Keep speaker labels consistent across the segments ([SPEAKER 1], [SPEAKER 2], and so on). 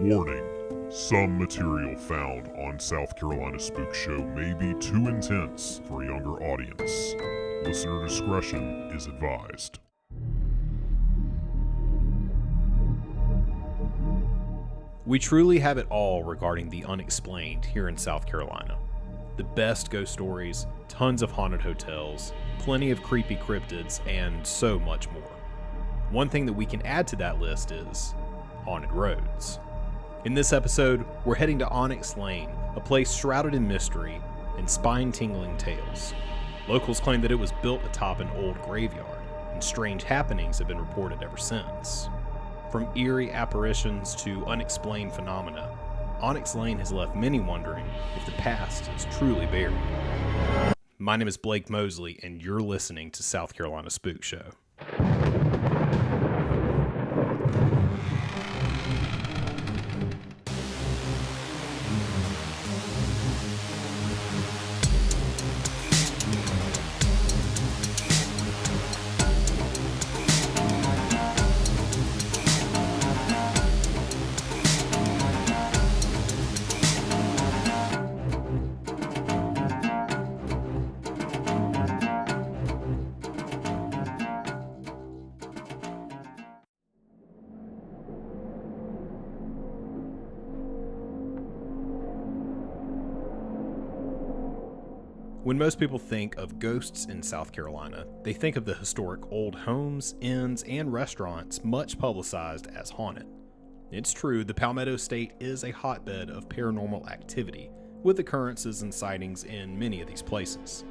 [SPEAKER 1] Warning, some material found on South Carolina Spookshow may be too intense for a younger audience. Listener discretion is advised.
[SPEAKER 2] We truly have it all regarding the unexplained here in South Carolina. The best ghost stories, tons of haunted hotels, plenty of creepy cryptids, and so much more. One thing that we can add to that list is haunted roads. In this episode, we're heading to Onyx Lane, a place shrouded in mystery and spine-tingling tales. Locals claim that it was built atop an old graveyard, and strange happenings have been reported ever since. From eerie apparitions to unexplained phenomena, Onyx Lane has left many wondering if the past is truly buried. My name is Blake Mosley, and you're listening to South Carolina Spookshow. When most people think of ghosts in South Carolina, they think of the historic old homes, inns, and restaurants much publicized as haunted. It's true, the Palmetto State is a hotbed of paranormal activity, with occurrences and sightings in many of these places.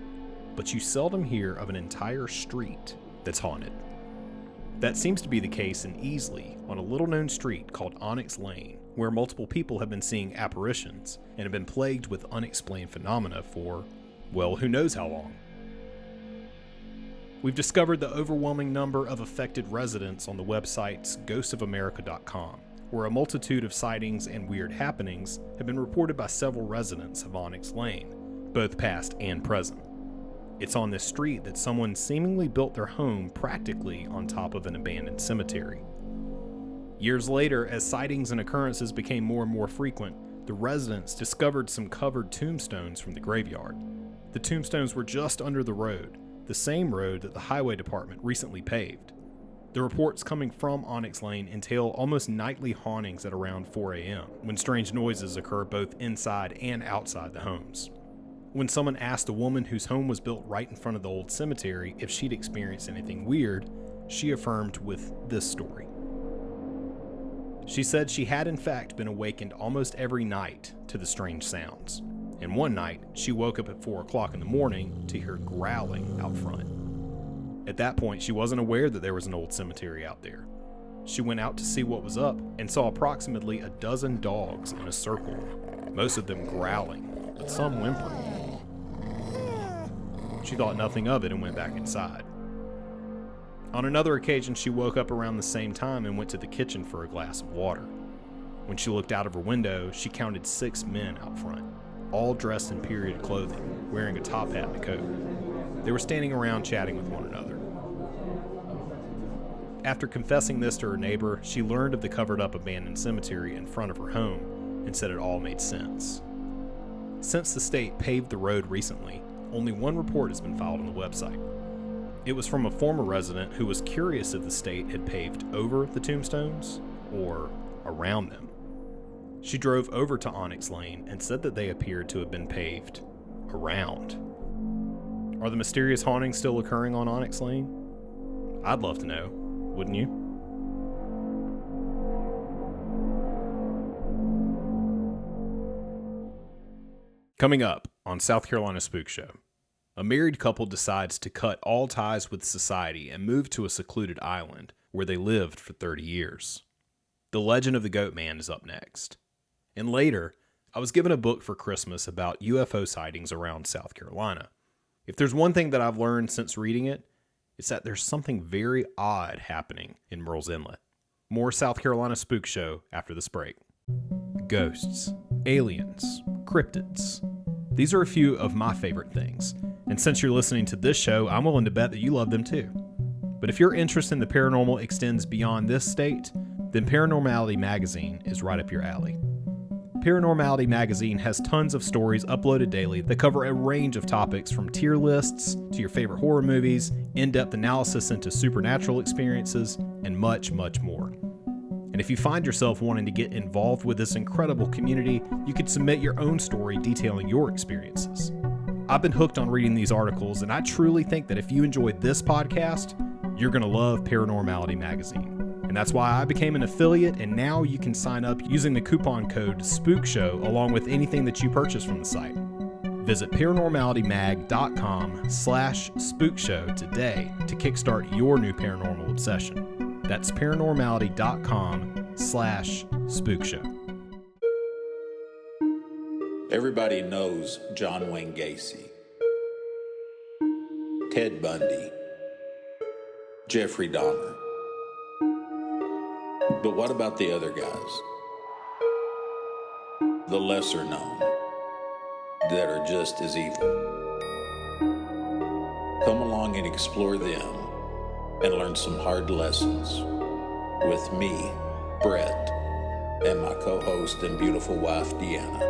[SPEAKER 2] But you seldom hear of an entire street that's haunted. That seems to be the case in Easley, on a little-known street called Onyx Lane, where multiple people have been seeing apparitions and have been plagued with unexplained phenomena for, well, who knows how long. We've discovered the overwhelming number of affected residents on the websites ghostsofamerica.com, where a multitude of sightings and weird happenings have been reported by several residents of Onyx Lane, both past and present. It's on this street that someone seemingly built their home practically on top of an abandoned cemetery. Years later, as sightings and occurrences became more and more frequent, the residents discovered some covered tombstones from the graveyard. The tombstones were just under the road, the same road that the highway department recently paved. The reports coming from Onyx Lane entail almost nightly hauntings at around 4 a.m., when strange noises occur both inside and outside the homes. When someone asked a woman whose home was built right in front of the old cemetery if she'd experienced anything weird, she affirmed with this story. She said she had in fact been awakened almost every night to the strange sounds. And one night, she woke up at 4 o'clock in the morning to hear growling out front. At that point, she wasn't aware that there was an old cemetery out there. She went out to see what was up and saw approximately a dozen dogs in a circle, most of them growling, but some whimpering. She thought nothing of it and went back inside. On another occasion, she woke up around the same time and went to the kitchen for a glass of water. When she looked out of her window, she counted 6 men out front, all dressed in period clothing, wearing a top hat and a coat. They were standing around chatting with one another. After confessing this to her neighbor, she learned of the covered-up abandoned cemetery in front of her home and said it all made sense. Since the state paved the road recently, only one report has been filed on the website. It was from a former resident who was curious if the state had paved over the tombstones or around them. She drove over to Onyx Lane and said that they appeared to have been paved around. Are the mysterious hauntings still occurring on Onyx Lane? I'd love to know, wouldn't you? Coming up on South Carolina Spook Show, a married couple decides to cut all ties with society and move to a secluded island where they lived for 30 years. The Legend of the Goat Man is up next. And later, I was given a book for Christmas about UFO sightings around South Carolina. If there's one thing that I've learned since reading it, it's that there's something very odd happening in Murrells Inlet. More South Carolina Spook Show after this break. Ghosts, aliens, cryptids. These are a few of my favorite things. And since you're listening to this show, I'm willing to bet that you love them too. But if your interest in the paranormal extends beyond this state, then Paranormality Magazine is right up your alley. Paranormality Magazine has tons of stories uploaded daily that cover a range of topics from tier lists to your favorite horror movies, in-depth analysis into supernatural experiences, and much, much more. And if you find yourself wanting to get involved with this incredible community, you can submit your own story detailing your experiences. I've been hooked on reading these articles, and I truly think that if you enjoyed this podcast, you're going to love Paranormality Magazine. And that's why I became an affiliate, and now you can sign up using the coupon code SPOOKSHOW along with anything that you purchase from the site. Visit paranormalitymag.com/spookshow today to kickstart your new paranormal obsession. That's paranormality.com/spookshow.
[SPEAKER 3] Everybody knows John Wayne Gacy, Ted Bundy, Jeffrey Dahmer. But what about the other guys? The lesser known, that are just as evil. Come along and explore them and learn some hard lessons with me, Brett, and my co-host and beautiful wife, Deanna.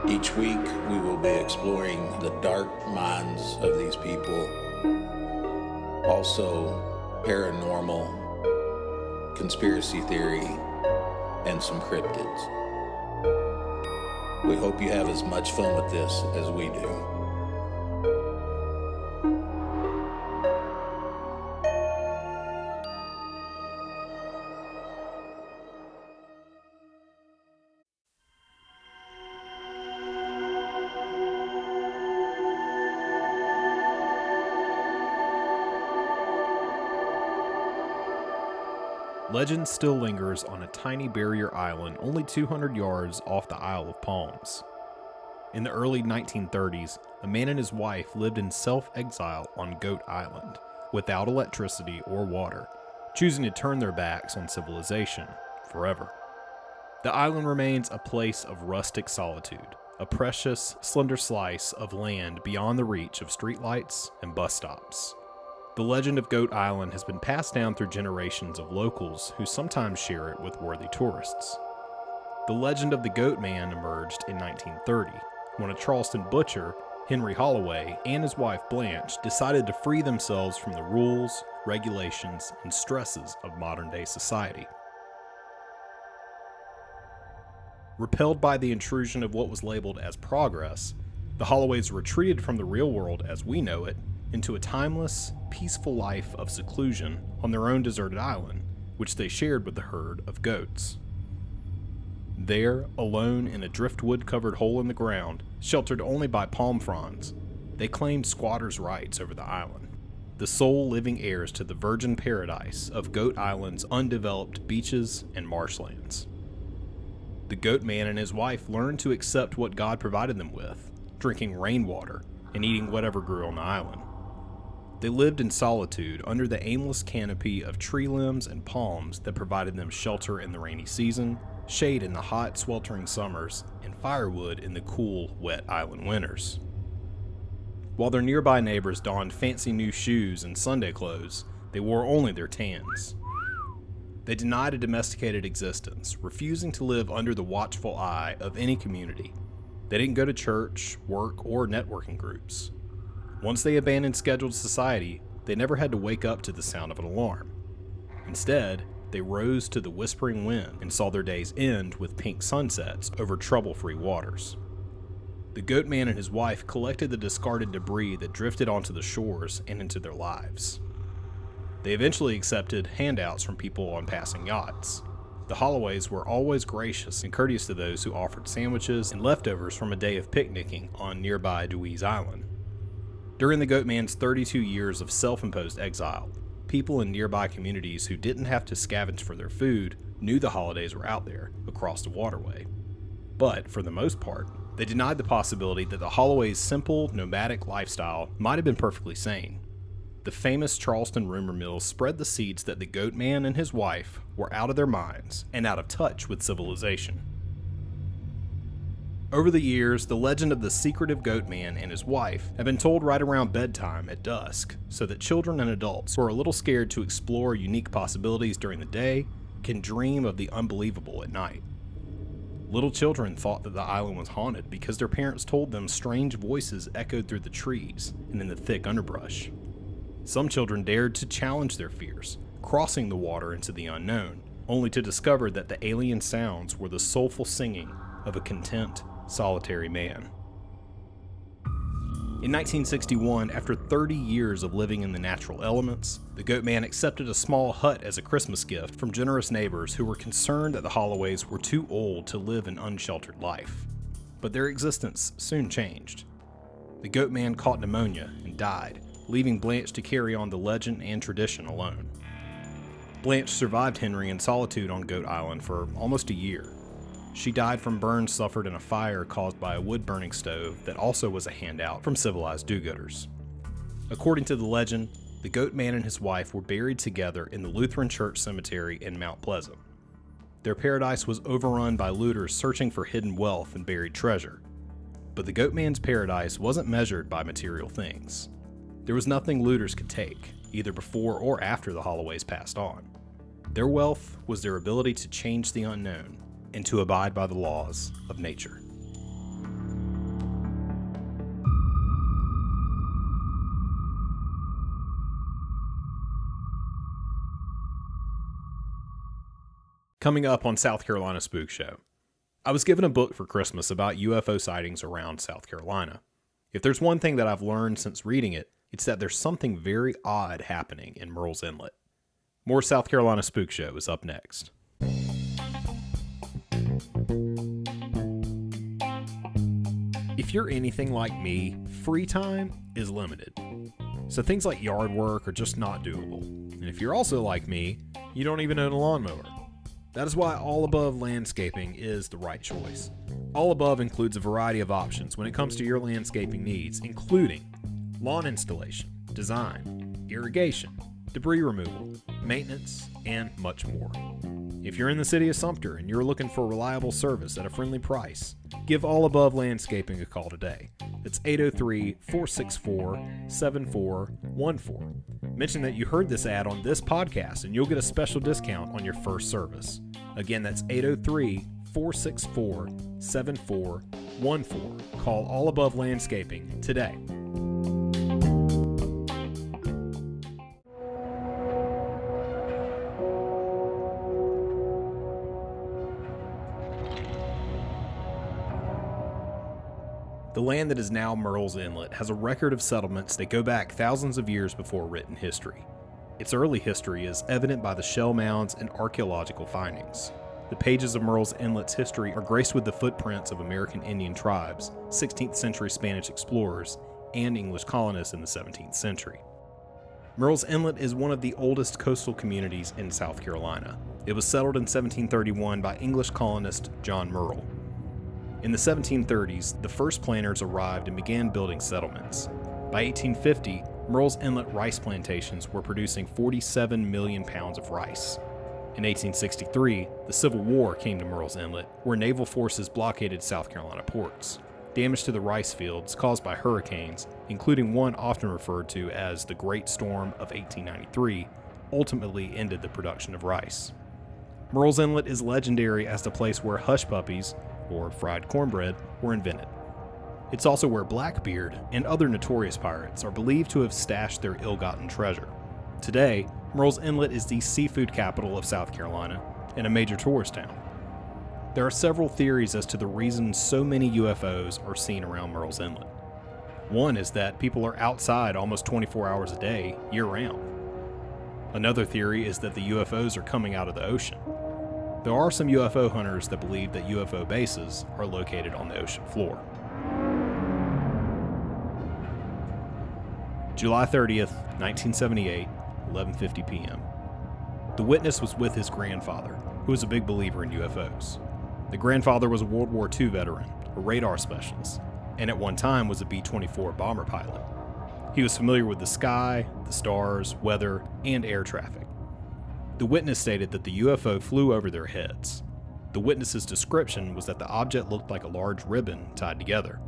[SPEAKER 3] Each week, we will be exploring the dark minds of these people, also paranormal, conspiracy theory, and some cryptids. We hope you have as much fun with this as we do.
[SPEAKER 2] Legend still lingers on a tiny barrier island only 200 yards off the Isle of Palms. In the early 1930s, a man and his wife lived in self-exile on Goat Island, without electricity or water, choosing to turn their backs on civilization forever. The island remains a place of rustic solitude, a precious, slender slice of land beyond the reach of streetlights and bus stops. The legend of Goat Island has been passed down through generations of locals who sometimes share it with worthy tourists. The legend of the Goat Man emerged in 1930, when a Charleston butcher, Henry Holloway, and his wife Blanche decided to free themselves from the rules, regulations, and stresses of modern-day society. Repelled by the intrusion of what was labeled as progress, the Holloways retreated from the real world as we know it into a timeless, peaceful life of seclusion on their own deserted island, which they shared with the herd of goats. There, alone in a driftwood-covered hole in the ground, sheltered only by palm fronds, they claimed squatters' rights over the island, the sole living heirs to the virgin paradise of Goat Island's undeveloped beaches and marshlands. The Goat Man and his wife learned to accept what God provided them with, drinking rainwater and eating whatever grew on the island. They lived in solitude under the aimless canopy of tree limbs and palms that provided them shelter in the rainy season, shade in the hot, sweltering summers, and firewood in the cool, wet island winters. While their nearby neighbors donned fancy new shoes and Sunday clothes, they wore only their tans. They denied a domesticated existence, refusing to live under the watchful eye of any community. They didn't go to church, work, or networking groups. Once they abandoned scheduled society, they never had to wake up to the sound of an alarm. Instead, they rose to the whispering wind and saw their days end with pink sunsets over trouble-free waters. The Goat Man and his wife collected the discarded debris that drifted onto the shores and into their lives. They eventually accepted handouts from people on passing yachts. The Holloways were always gracious and courteous to those who offered sandwiches and leftovers from a day of picnicking on nearby Dewey's Island. During the Goat Man's 32 years of self-imposed exile, people in nearby communities who didn't have to scavenge for their food knew the holidays were out there across the waterway. But, for the most part, they denied the possibility that the Holloways' simple, nomadic lifestyle might have been perfectly sane. The famous Charleston rumor mill spread the seeds that the Goat Man and his wife were out of their minds and out of touch with civilization. Over the years, the legend of the secretive goat man and his wife have been told right around bedtime at dusk, so that children and adults who are a little scared to explore unique possibilities during the day can dream of the unbelievable at night. Little children thought that the island was haunted because their parents told them strange voices echoed through the trees and in the thick underbrush. Some children dared to challenge their fears, crossing the water into the unknown, only to discover that the alien sounds were the soulful singing of a content, solitary man. In 1961, after 30 years of living in the natural elements, the goat man accepted a small hut as a Christmas gift from generous neighbors who were concerned that the Holloways were too old to live an unsheltered life. But their existence soon changed. The goat man caught pneumonia and died, leaving Blanche to carry on the legend and tradition alone. Blanche survived Henry in solitude on Goat Island for almost a year. She died from burns suffered in a fire caused by a wood-burning stove that also was a handout from civilized do-gooders. According to the legend, the goat man and his wife were buried together in the Lutheran Church Cemetery in Mount Pleasant. Their paradise was overrun by looters searching for hidden wealth and buried treasure. But the goat man's paradise wasn't measured by material things. There was nothing looters could take, either before or after the Holloways passed on. Their wealth was their ability to change the unknown and to abide by the laws of nature. Coming up on South Carolina Spookshow. I was given a book for Christmas about UFO sightings around South Carolina. If there's one thing that I've learned since reading it, it's that there's something very odd happening in Murrells Inlet. More South Carolina Spookshow is up next. If you're anything like me, free time is limited. So things like yard work are just not doable. And if you're also like me, you don't even own a lawnmower. That is why All Above Landscaping is the right choice. All Above includes a variety of options when it comes to your landscaping needs, including lawn installation, design, irrigation, debris removal, maintenance, and much more. If you're in the city of Sumter and you're looking for reliable service at a friendly price, give All Above Landscaping a call today. It's 803-464-7414. Mention that you heard this ad on this podcast and you'll get a special discount on your first service. Again, that's 803-464-7414. Call All Above Landscaping today. The land that is now Murrells Inlet has a record of settlements that go back thousands of years before written history. Its early history is evident by the shell mounds and archaeological findings. The pages of Murrells Inlet's history are graced with the footprints of American Indian tribes, 16th century Spanish explorers, and English colonists in the 17th century. Murrells Inlet is one of the oldest coastal communities in South Carolina. It was settled in 1731 by English colonist John Murrell. In the 1730s, the first planters arrived and began building settlements. By 1850, Murrells Inlet rice plantations were producing 47 million pounds of rice. In 1863, the Civil War came to Murrells Inlet, where naval forces blockaded South Carolina ports. Damage to the rice fields caused by hurricanes, including one often referred to as the Great Storm of 1893, ultimately ended the production of rice. Murrells Inlet is legendary as the place where hush puppies, or fried cornbread, were invented. It's also where Blackbeard and other notorious pirates are believed to have stashed their ill-gotten treasure. Today, Murrells Inlet is the seafood capital of South Carolina and a major tourist town. There are several theories as to the reason so many UFOs are seen around Murrells Inlet. One is that people are outside almost 24 hours a day, year-round. Another theory is that the UFOs are coming out of the ocean. There are some UFO hunters that believe that UFO bases are located on the ocean floor. July 30th, 1978, 11:50 p.m. The witness was with his grandfather, who was a big believer in UFOs. The grandfather was a World War II veteran, a radar specialist, and at one time was a B-24 bomber pilot. He was familiar with the sky, the stars, weather, and air traffic. The witness stated that the UFO flew over their heads. The witness's description was that the object looked like a large ribbon tied together.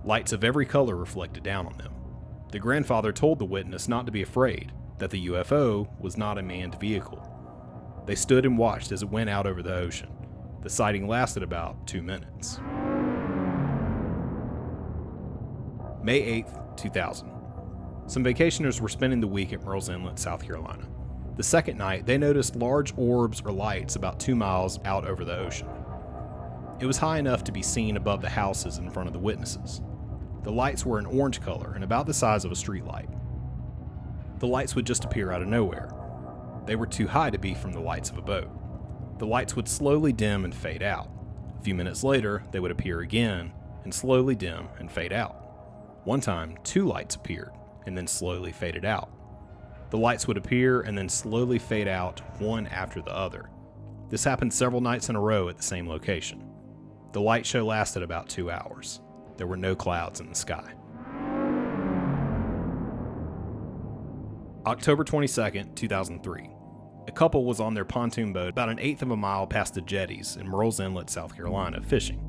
[SPEAKER 2] Lights of every color reflected down on them. The grandfather told the witness not to be afraid, that the UFO was not a manned vehicle. They stood and watched as it went out over the ocean. The sighting lasted about 2 minutes. May 8th, 2000. Some vacationers were spending the week at Murrells Inlet, South Carolina. The second night, they noticed large orbs or lights about 2 miles out over the ocean. It was high enough to be seen above the houses in front of the witnesses. The lights were an orange color and about the size of a streetlight. The lights would just appear out of nowhere. They were too high to be from the lights of a boat. The lights would slowly dim and fade out. A few minutes later, they would appear again and slowly dim and fade out. One time, 2 lights appeared and then slowly faded out. The lights would appear and then slowly fade out one after the other. This happened several nights in a row at the same location. The light show lasted about 2 hours. There were no clouds in the sky. October 22nd, 2003. A couple was on their pontoon boat about 1/8 of a mile past the jetties in Murrells Inlet, South Carolina, fishing.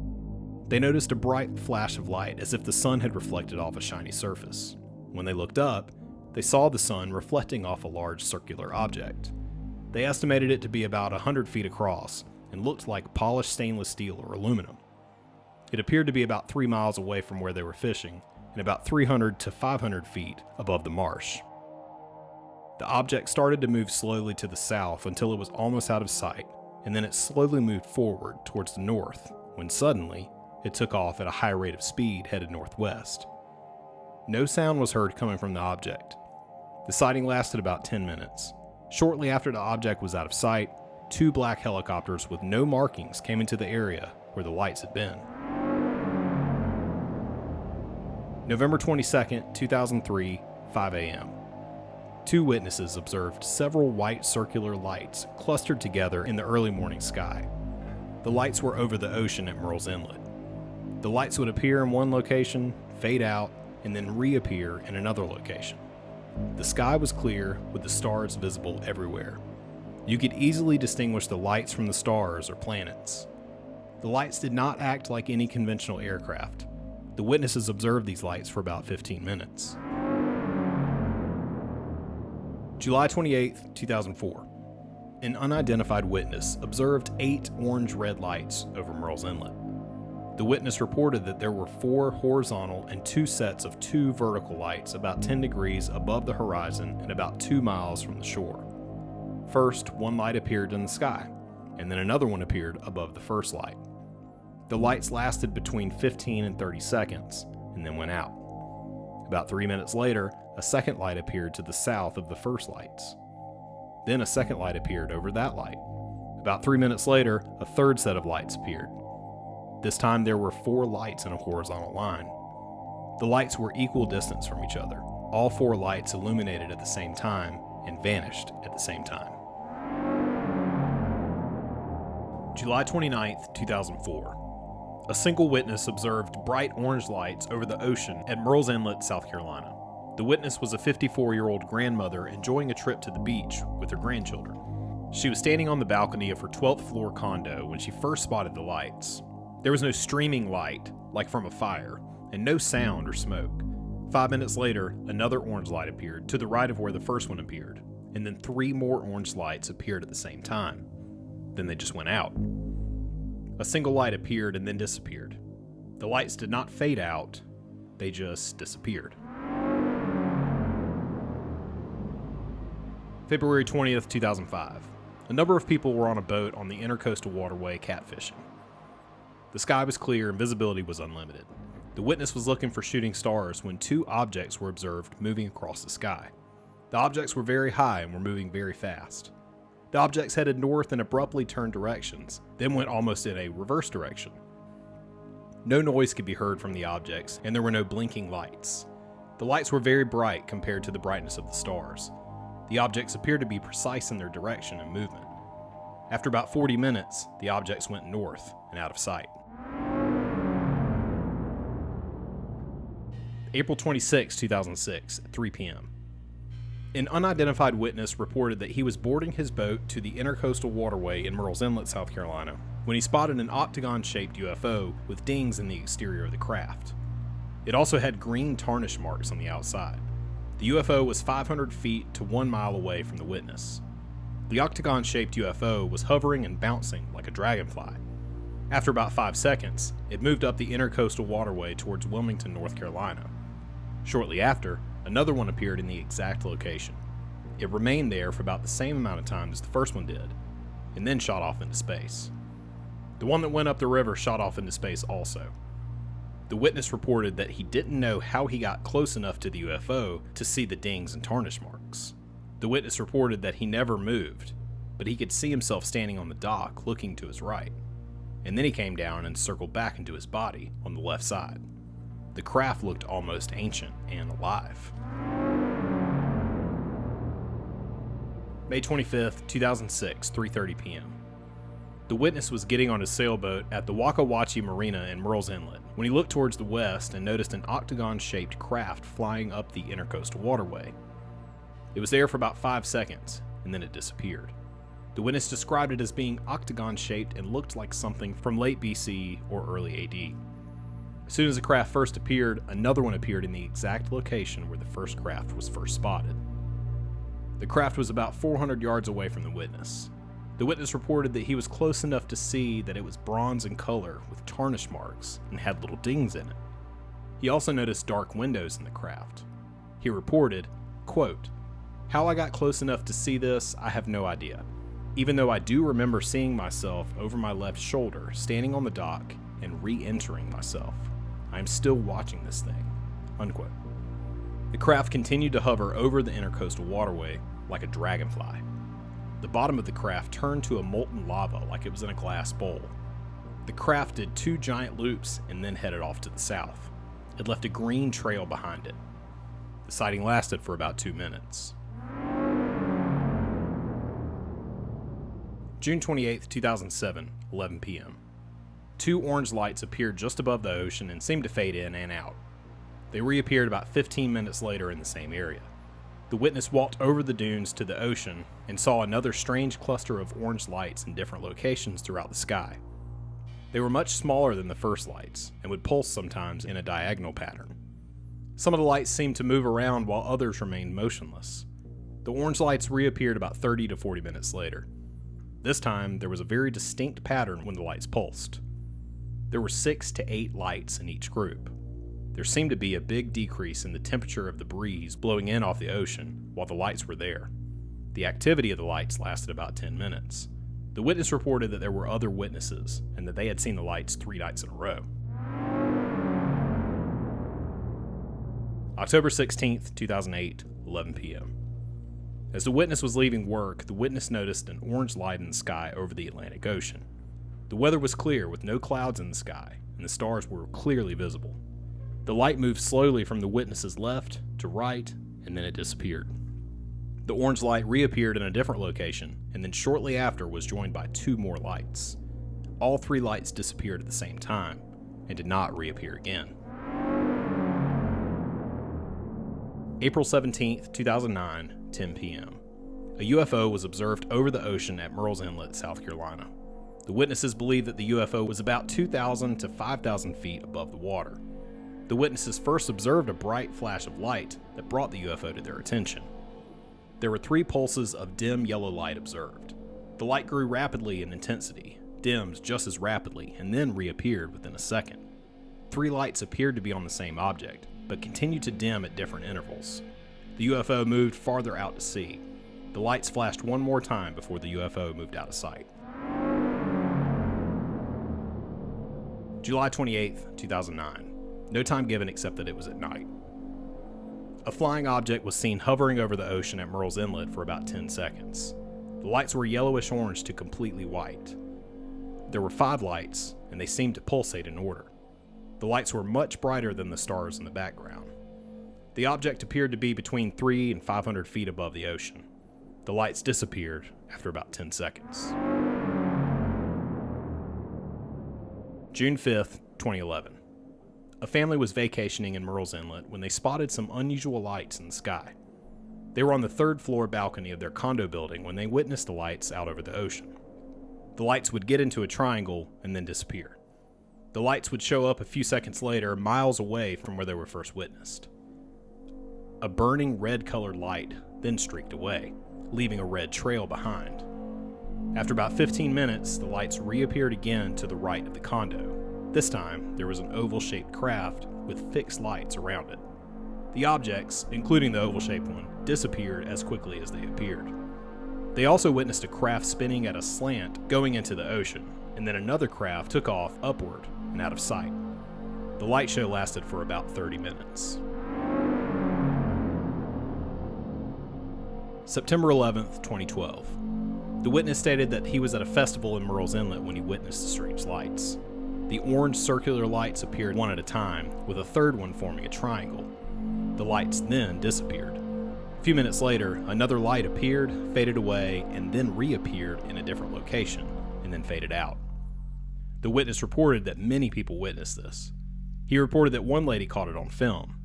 [SPEAKER 2] They noticed a bright flash of light as if the sun had reflected off a shiny surface. When they looked up, they saw the sun reflecting off a large circular object. They estimated it to be about 100 feet across and looked like polished stainless steel or aluminum. It appeared to be about 3 miles away from where they were fishing and about 300 to 500 feet above the marsh. The object started to move slowly to the south until it was almost out of sight, and then it slowly moved forward towards the north, when suddenly, it took off at a high rate of speed headed northwest. No sound was heard coming from the object. The sighting lasted about 10 minutes. Shortly after the object was out of sight, 2 black helicopters with no markings came into the area where the lights had been. November 22nd, 2003, 5 a.m. 2 witnesses observed several white circular lights clustered together in the early morning sky. The lights were over the ocean at Murrells Inlet. The lights would appear in one location, fade out, and then reappear in another location. The sky was clear with the stars visible everywhere. You could easily distinguish the lights from the stars or planets. The lights did not act like any conventional aircraft. The witnesses observed these lights for about 15 minutes. July 28th, 2004. An unidentified witness observed 8 orange-red lights over Murrells Inlet. The witness reported that there were 4 horizontal and 2 sets of 2 vertical lights about 10 degrees above the horizon and about 2 miles from the shore. First, one light appeared in the sky, and then another one appeared above the first light. The lights lasted between 15 and 30 seconds, and then went out. About 3 minutes later, a second light appeared to the south of the first lights. Then a second light appeared over that light. About 3 minutes later, a third set of lights appeared. This time there were 4 lights in a horizontal line. The lights were equal distance from each other. All 4 lights illuminated at the same time and vanished at the same time. July 29th, 2004. A single witness observed bright orange lights over the ocean at Murrells Inlet, South Carolina. The witness was a 54-year-old grandmother enjoying a trip to the beach with her grandchildren. She was standing on the balcony of her 12th floor condo when she first spotted the lights. There was no streaming light, like from a fire, and no sound or smoke. 5 minutes later, another orange light appeared to the right of where the first one appeared, and then 3 more orange lights appeared at the same time. Then they just went out. A single light appeared and then disappeared. The lights did not fade out, they just disappeared. February 20th, 2005. A number of people were on a boat on the intercoastal waterway catfishing. The sky was clear and visibility was unlimited. The witness was looking for shooting stars when 2 objects were observed moving across the sky. The objects were very high and were moving very fast. The objects headed north and abruptly turned directions, then went almost in a reverse direction. No noise could be heard from the objects, and there were no blinking lights. The lights were very bright compared to the brightness of the stars. The objects appeared to be precise in their direction and movement. After about 40 minutes, the objects went north and out of sight. April 26, 2006, at 3 p.m. An unidentified witness reported that he was boarding his boat to the intercoastal waterway in Murrells Inlet, South Carolina, when he spotted an octagon-shaped UFO with dings in the exterior of the craft. It also had green tarnish marks on the outside. The UFO was 500 feet to 1 mile away from the witness. The octagon-shaped UFO was hovering and bouncing like a dragonfly. After about 5 seconds, it moved up the intercoastal waterway towards Wilmington, North Carolina. Shortly after, another one appeared in the exact location. It remained there for about the same amount of time as the first one did, and then shot off into space. The one that went up the river shot off into space also. The witness reported that he didn't know how he got close enough to the UFO to see the dings and tarnish marks. The witness reported that he never moved, but he could see himself standing on the dock looking to his right. And then he came down and circled back into his body on the left side. The craft looked almost ancient and alive. May 25th, 2006, 3:30 p.m. The witness was getting on his sailboat at the Waka Wachi Marina in Murrells Inlet when he looked towards the west and noticed an octagon-shaped craft flying up the intercoastal waterway. It was there for about 5 seconds, and then it disappeared. The witness described it as being octagon-shaped and looked like something from late BC or early AD. As soon as the craft first appeared, another one appeared in the exact location where the first craft was first spotted. The craft was about 400 yards away from the witness. The witness reported that he was close enough to see that it was bronze in color with tarnish marks and had little dings in it. He also noticed dark windows in the craft. He reported, quote, "How I got close enough to see this, I have no idea. Even though I do remember seeing myself over my left shoulder, standing on the dock and re-entering myself. I am still watching this thing." Unquote. The craft continued to hover over the intercoastal waterway like a dragonfly. The bottom of the craft turned to a molten lava like it was in a glass bowl. The craft did 2 giant loops and then headed off to the south. It left a green trail behind it. The sighting lasted for about 2 minutes. June 28, 2007, 11 p.m. 2 orange lights appeared just above the ocean and seemed to fade in and out. They reappeared about 15 minutes later in the same area. The witness walked over the dunes to the ocean and saw another strange cluster of orange lights in different locations throughout the sky. They were much smaller than the first lights and would pulse sometimes in a diagonal pattern. Some of the lights seemed to move around while others remained motionless. The orange lights reappeared about 30 to 40 minutes later. This time, there was a very distinct pattern when the lights pulsed. There were 6 to 8 lights in each group. There seemed to be a big decrease in the temperature of the breeze blowing in off the ocean while the lights were there. The activity of the lights lasted about 10 minutes. The witness reported that there were other witnesses and that they had seen the lights 3 nights in a row. October 16th, 2008, 11 p.m. As the witness was leaving work, the witness noticed an orange light in the sky over the Atlantic Ocean. The weather was clear with no clouds in the sky, and the stars were clearly visible. The light moved slowly from the witness's left to right, and then it disappeared. The orange light reappeared in a different location, and then shortly after was joined by 2 more lights. All 3 lights disappeared at the same time, and did not reappear again. April 17th, 2009, 10 p.m. A UFO was observed over the ocean at Murrells Inlet, South Carolina. The witnesses believe that the UFO was about 2,000 to 5,000 feet above the water. The witnesses first observed a bright flash of light that brought the UFO to their attention. There were 3 pulses of dim yellow light observed. The light grew rapidly in intensity, dimmed just as rapidly, and then reappeared within a second. 3 lights appeared to be on the same object, but continued to dim at different intervals. The UFO moved farther out to sea. The lights flashed one more time before the UFO moved out of sight. July 28th, 2009. No time given except that it was at night. A flying object was seen hovering over the ocean at Murrells Inlet for about 10 seconds. The lights were yellowish orange to completely white. There were 5 lights, and they seemed to pulsate in order. The lights were much brighter than the stars in the background. The object appeared to be between 300 and 500 feet above the ocean. The lights disappeared after about 10 seconds. June 5th, 2011. A family was vacationing in Murrells Inlet when they spotted some unusual lights in the sky. They were on the 3rd floor balcony of their condo building when they witnessed the lights out over the ocean. The lights would get into a triangle and then disappear. The lights would show up a few seconds later, miles away from where they were first witnessed. A burning red-colored light then streaked away, leaving a red trail behind. After about 15 minutes, the lights reappeared again to the right of the condo. This time, there was an oval-shaped craft with fixed lights around it. The objects, including the oval-shaped one, disappeared as quickly as they appeared. They also witnessed a craft spinning at a slant going into the ocean, and then another craft took off upward and out of sight. The light show lasted for about 30 minutes. September 11th, 2012. The witness stated that he was at a festival in Murrells Inlet when he witnessed the strange lights. The orange circular lights appeared one at a time, with a third one forming a triangle. The lights then disappeared. A few minutes later, another light appeared, faded away, and then reappeared in a different location, and then faded out. The witness reported that many people witnessed this. He reported that one lady caught it on film.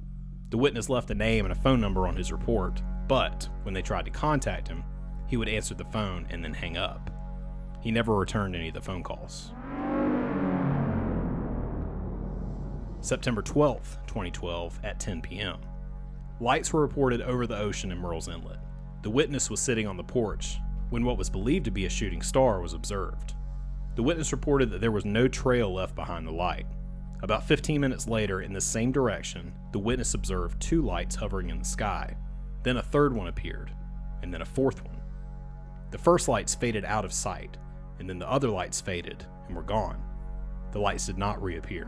[SPEAKER 2] The witness left a name and a phone number on his report, but when they tried to contact him, he would answer the phone and then hang up. He never returned any of the phone calls. September 12th, 2012, at 10 p.m. Lights were reported over the ocean in Murrells Inlet. The witness was sitting on the porch when what was believed to be a shooting star was observed. The witness reported that there was no trail left behind the light. About 15 minutes later, in the same direction, the witness observed two lights hovering in the sky. Then a third one appeared, and then a fourth one. The first lights faded out of sight, and then the other lights faded and were gone. The lights did not reappear.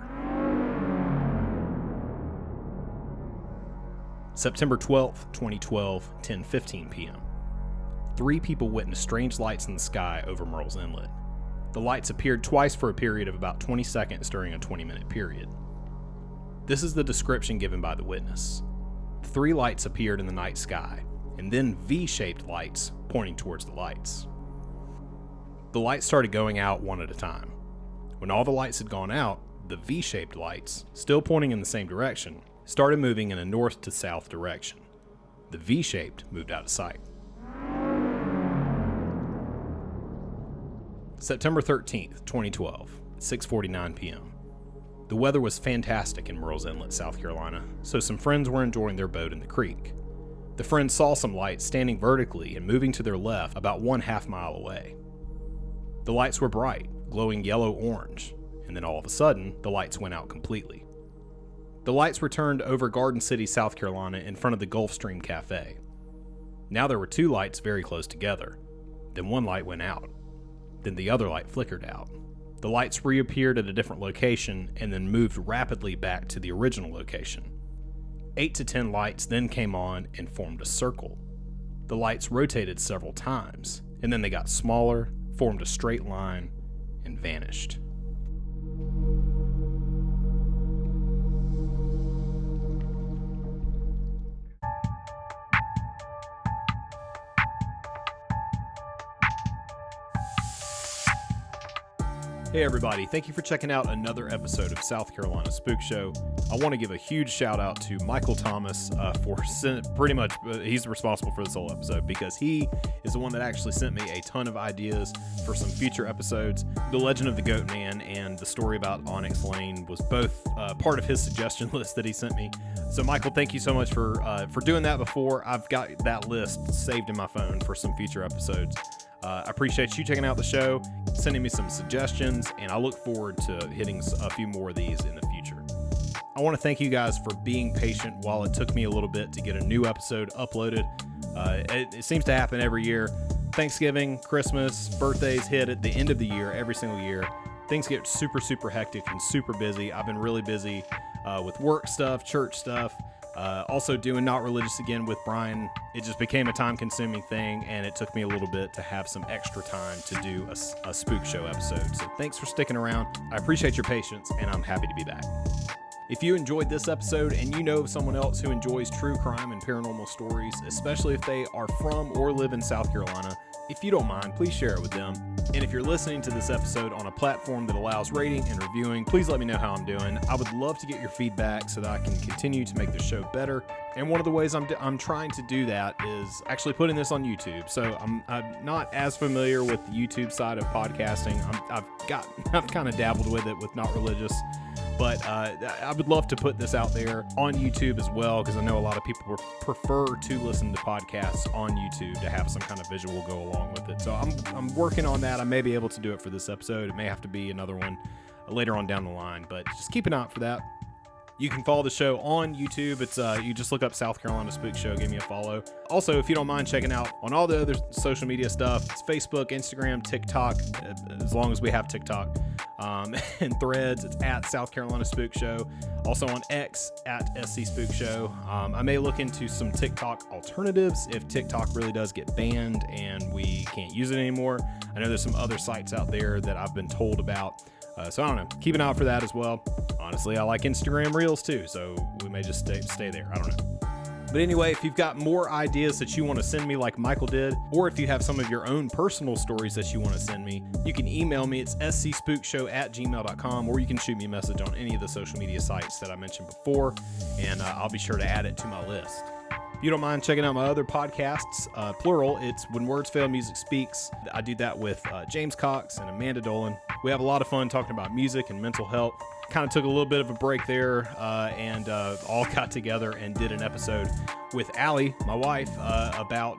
[SPEAKER 2] September 12th, 2012, 10:15 p.m. 3 people witnessed strange lights in the sky over Murrells Inlet. The lights appeared twice for a period of about 20 seconds during a 20-minute period. This is the description given by the witness. 3 lights appeared in the night sky, and then V-shaped lights pointing towards the lights. The lights started going out one at a time. When all the lights had gone out, the V-shaped lights, still pointing in the same direction, started moving in a north to south direction. The V-shaped moved out of sight. September 13th, 2012, 6:49 p.m. The weather was fantastic in Murrells Inlet, South Carolina, so some friends were enjoying their boat in the creek. The friends saw some lights standing vertically and moving to their left about 1/2 mile away. The lights were bright, glowing yellow-orange, and then all of a sudden, the lights went out completely. The lights returned over Garden City, South Carolina, in front of the Gulfstream Cafe. Now there were 2 lights very close together. Then one light went out. Then the other light flickered out. The lights reappeared at a different location and then moved rapidly back to the original location. 8 to 10 lights then came on and formed a circle. The lights rotated several times, and then they got smaller, formed a straight line, and vanished. Hey everybody, thank you for checking out another episode of South Carolina Spookshow. I want to give a huge shout out to Michael Thomas for he's responsible for this whole episode because he is the one that actually sent me a ton of ideas for some future episodes. The Legend of the Goat Man and the story about Onyx Lane was both part of his suggestion list that he sent me. So Michael, thank you so much for doing that before. I've got that list saved in my phone for some future episodes. I appreciate you checking out the show, sending me some suggestions, and I look forward to hitting a few more of these in the future. I want to thank you guys for being patient while it took me a little bit to get a new episode uploaded. It seems to happen every year. Thanksgiving, Christmas, birthdays hit at the end of the year, every single year. Things get super, super hectic and super busy. I've been really busy with work stuff, church stuff. Also doing Not Religious Again with Brian. It just became a time-consuming thing, and it took me a little bit to have some extra time to do a Spook Show episode. So thanks for sticking around. I appreciate your patience, and I'm happy to be back. If you enjoyed this episode and you know of someone else who enjoys true crime and paranormal stories, especially if they are from or live in South Carolina, if you don't mind, please share it with them. And if you're listening to this episode on a platform that allows rating and reviewing, please let me know how I'm doing. I would love to get your feedback so that I can continue to make the show better. And one of the ways I'm trying to do that is actually putting this on YouTube. So I'm not as familiar with the YouTube side of podcasting. I've kind of dabbled with it with Not Religious, but I would love to put this out there on YouTube as well, because I know a lot of people prefer to listen to podcasts on YouTube to have some kind of visual go along with it. So I'm working on that. I may be able to do it for this episode. It may have to be another one later on down the line, but just keep an eye out for that. You can follow the show on YouTube. It's you just look up South Carolina Spook Show, give me a follow. Also, if you don't mind checking out on all the other social media stuff, it's Facebook, Instagram, TikTok, as long as we have TikTok, and Threads, it's at South Carolina Spook Show. Also on X at SC Spook Show. I may look into some TikTok alternatives if TikTok really does get banned and we can't use it anymore. I know there's some other sites out there that I've been told about. So I don't know. Keep an eye out for that as well. Honestly, I like Instagram Reels too, so we may just stay there. I don't know. But anyway, if you've got more ideas that you want to send me like Michael did, or if you have some of your own personal stories that you want to send me, you can email me. It's scspookshow@gmail.com, or you can shoot me a message on any of the social media sites that I mentioned before, and I'll be sure to add it to my list. If you don't mind checking out my other podcasts, plural, it's When Words Fail, Music Speaks. I do that with James Cox and Amanda Dolan. We have a lot of fun talking about music and mental health. Kind of took a little bit of a break there and all got together and did an episode with Allie, my wife, about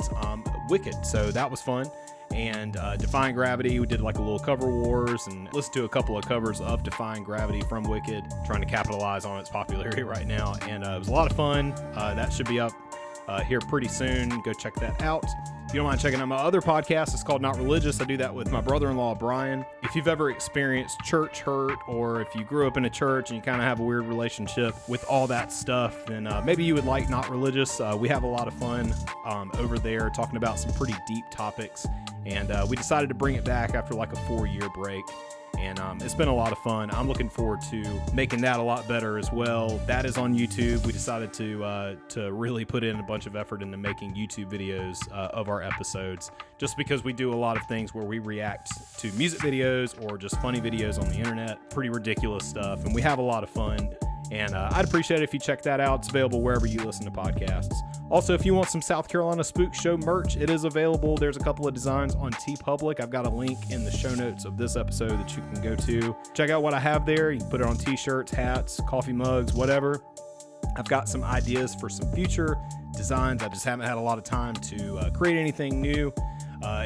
[SPEAKER 2] Wicked. So that was fun. And Defying Gravity, we did like a little cover wars and listened to a couple of covers of Defying Gravity from Wicked, trying to capitalize on its popularity right now. And it was a lot of fun. That should be up here pretty soon. Go check that out. If you don't mind checking out my other podcast, it's called Not Religious. I do that with my brother-in-law, Brian. If you've ever experienced church hurt, or if you grew up in a church and you kind of have a weird relationship with all that stuff, then maybe you would like Not Religious. We have a lot of fun over there talking about some pretty deep topics. And we decided to bring it back after like a 4-year break. And it's been a lot of fun. I'm looking forward to making that a lot better as well. That is on YouTube. We decided to really put in a bunch of effort into making YouTube videos of our episodes, just because we do a lot of things where we react to music videos or just funny videos on the internet, pretty ridiculous stuff, and we have a lot of fun. And I'd appreciate it if you check that out. It's available wherever you listen to podcasts. Also, if you want some South Carolina Spook Show merch, it is available. There's a couple of designs on TeePublic. I've got a link in the show notes of this episode that you can go to. Check out what I have there. You can put it on t-shirts, hats, coffee mugs, whatever. I've got some ideas for some future designs. I just haven't had a lot of time to create anything new.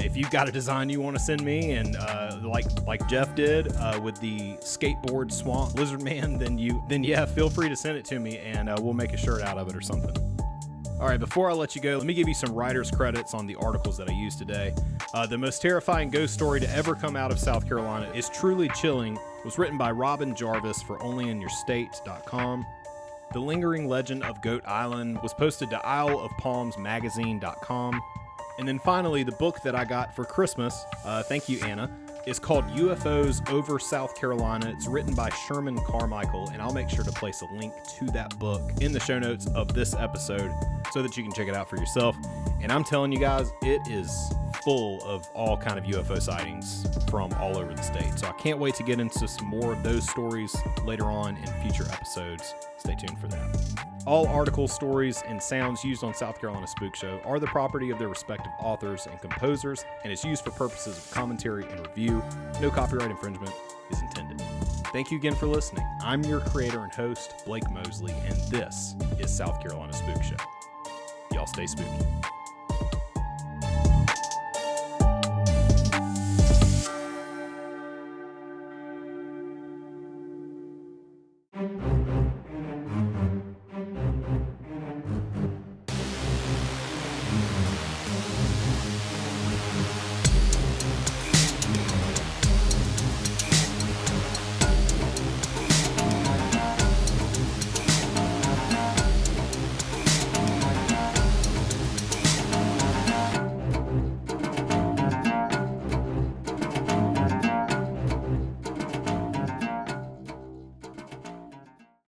[SPEAKER 2] If you've got a design you want to send me, and like Jeff did with the skateboard swamp lizard man, then yeah, feel free to send it to me, and we'll make a shirt out of it or something. All right, before I let you go, let me give you some writer's credits on the articles that I used today. The most terrifying ghost story to ever come out of South Carolina is Truly Chilling. It was written by Robin Jarvis for onlyinyourstate.com. The Lingering Legend of Goat Island was posted to isleofpalmsmagazine.com. And then finally, the book that I got for Christmas, thank you, Anna, is called UFOs Over South Carolina. It's written by Sherman Carmichael, and I'll make sure to place a link to that book in the show notes of this episode so that you can check it out for yourself. And I'm telling you guys, it is full of all kind of UFO sightings from all over the state. So I can't wait to get into some more of those stories later on in future episodes. Stay tuned for that. All articles, stories, and sounds used on South Carolina Spook Show are the property of their respective authors and composers, and is used for purposes of commentary and review. No copyright infringement is intended. Thank you again for listening. I'm your creator and host, Blake Mosley, and this is South Carolina Spook Show. Y'all stay spooky.